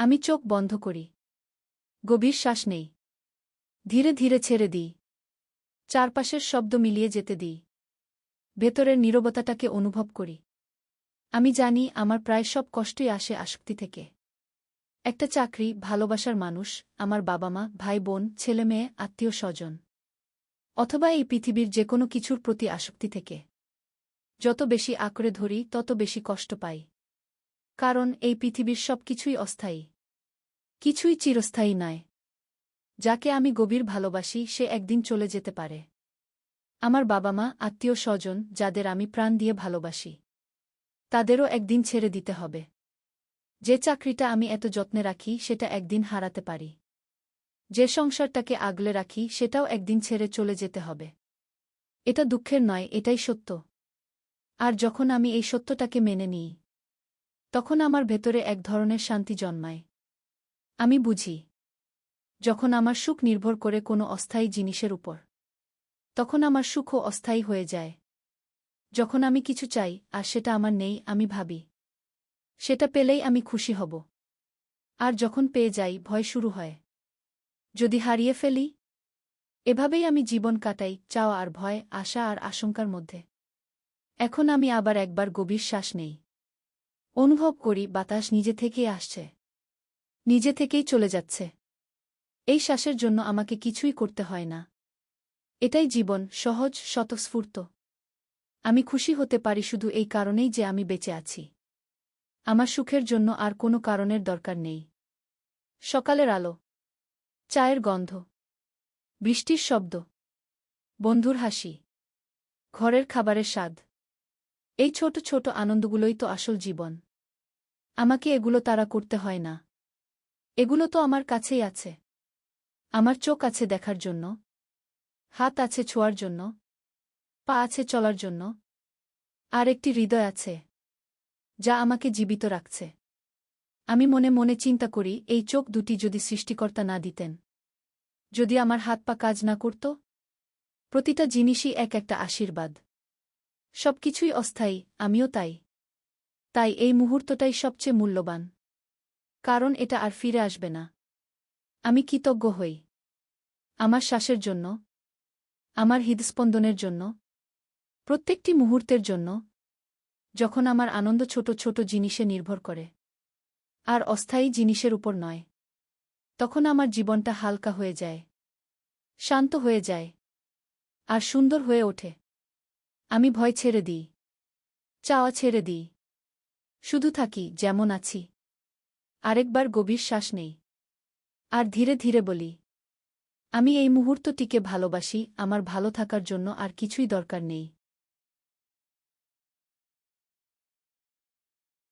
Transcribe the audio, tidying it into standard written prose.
আমি চোখ বন্ধ করি। গভীর শ্বাস নেই। ধীরে ধীরে ছেড়ে দিই। চারপাশের শব্দ মিলিয়ে যেতে দিই। ভেতরের নীরবতাটাকে অনুভব করি। আমি জানি আমার প্রায় সব কষ্টই আসে আসক্তি থেকে। একটা চাকরি, ভালোবাসার মানুষ, আমার বাবা-মা, ভাই-বোন, ছেলেমেয়ে, আত্মীয়-স্বজন। অথবা এই পৃথিবীর যেকোনো কিছুর প্রতি আসক্তি থেকে। যত বেশি আঁকড়ে ধরি তত বেশি কষ্ট পাই। কারণ এই পৃথিবীর সব কিছুই অস্থায়ী। কিছুই চিরস্থায়ী নয়। যাকে আমি গভীর ভালোবাসি সে একদিন চলে যেতে পারে। আমার বাবা-মা, আত্মীয়-স্বজন, যাদের আমি প্রাণ দিয়ে ভালোবাসি, তাদেরও একদিন ছেড়ে দিতে হবে। যে চাকরিটা আমি এত যত্নে রাখি সেটা একদিন হারাতে পারি। যে সংসারটাকে আগলে রাখি সেটাও একদিন ছেড়ে চলে যেতে হবে। এটা দুঃখের নয়, এটাই সত্য। আর যখন আমি এই সত্যটাকে মেনে নিই, তখন আমার ভেতরে এক ধরনের শান্তি জন্মায়। আমি বুঝি, যখন আমার সুখ নির্ভর করে কোনো অস্থায়ী জিনিসের উপর, তখন আমার সুখও অস্থায়ী হয়ে যায়। যখন আমি কিছু চাই আর সেটা আমার নেই, আমি ভাবি, সেটা পেলেই আমি খুশি হব। আর যখন পেয়ে যাই, ভয় শুরু হয়। যদি হারিয়ে ফেলি? এভাবেই আমি জীবন কাটাই, চাওয়া আর ভয়, আশা আর আশঙ্কার মধ্যে। এখন আমি আবার একবার গভীর শ্বাস নেই। অনুভব করি বাতাস নিজে থেকেই আসছে। নিজে থেকেই চলে যাচ্ছে। এই শ্বাসের জন্য আমাকে কিছুই করতে হয় না। এটাই জীবন, সহজ, স্বতঃস্ফূর্ত। আমি খুশি হতে পারি শুধু এই কারণেই যে আমি বেঁচে আছি। আমার সুখের জন্য আর কোনো কারণের দরকার নেই। সকালের আলো, চায়ের গন্ধ, বৃষ্টির শব্দ, বন্ধুর হাসি, ঘরের খাবারের স্বাদ। এই ছোট ছোট আনন্দগুলোই তো আসল জীবন। আমাকে এগুলো তাড়া করতে হয় না। এগুলো তো আমার কাছেই আছে। আমার চোখ আছে দেখার জন্য, হাত আছে ছোঁয়ার জন্য, পা আছে চলার জন্য, আর একটি হৃদয় আছে যা আমাকে জীবিত রাখছে। আমি মনে মনে চিন্তা করি, এই চোখ দুটি যদি সৃষ্টিকর্তা না দিতেন, যদি আমার হাত পা কাজ না করত? প্রতিটা জিনিসই এক একটা আশীর্বাদ। সবকিছুই অস্থায়ী, আমিও তাই। তাই এই মুহূর্তটাই সবচেয়ে মূল্যবান। কারণ এটা আর ফিরে আসবে না। আমি কৃতজ্ঞ হই আমার শ্বাসের জন্য, আমার হৃদস্পন্দনের জন্য, প্রত্যেকটি মুহূর্তের জন্য, যখন আমার আনন্দ ছোট ছোট জিনিসে নির্ভর করে, আর অস্থায়ী জিনিসের উপর নয়। তখন আমার জীবনটা হালকা হয়ে যায়, শান্ত হয়ে যায়, আর সুন্দর হয়ে ওঠে। আমি ভয় ছেড়ে দিই, চাওয়া ছেড়ে দিই। শুধু থাকি যেমন আছি। আরেকবার গভীর শ্বাস নেই। আর ধীরে ধীরে বলি, আমি এই মুহূর্তটিকে ভালোবাসি, আমার ভালো থাকার জন্য আর কিছুই দরকার নেই।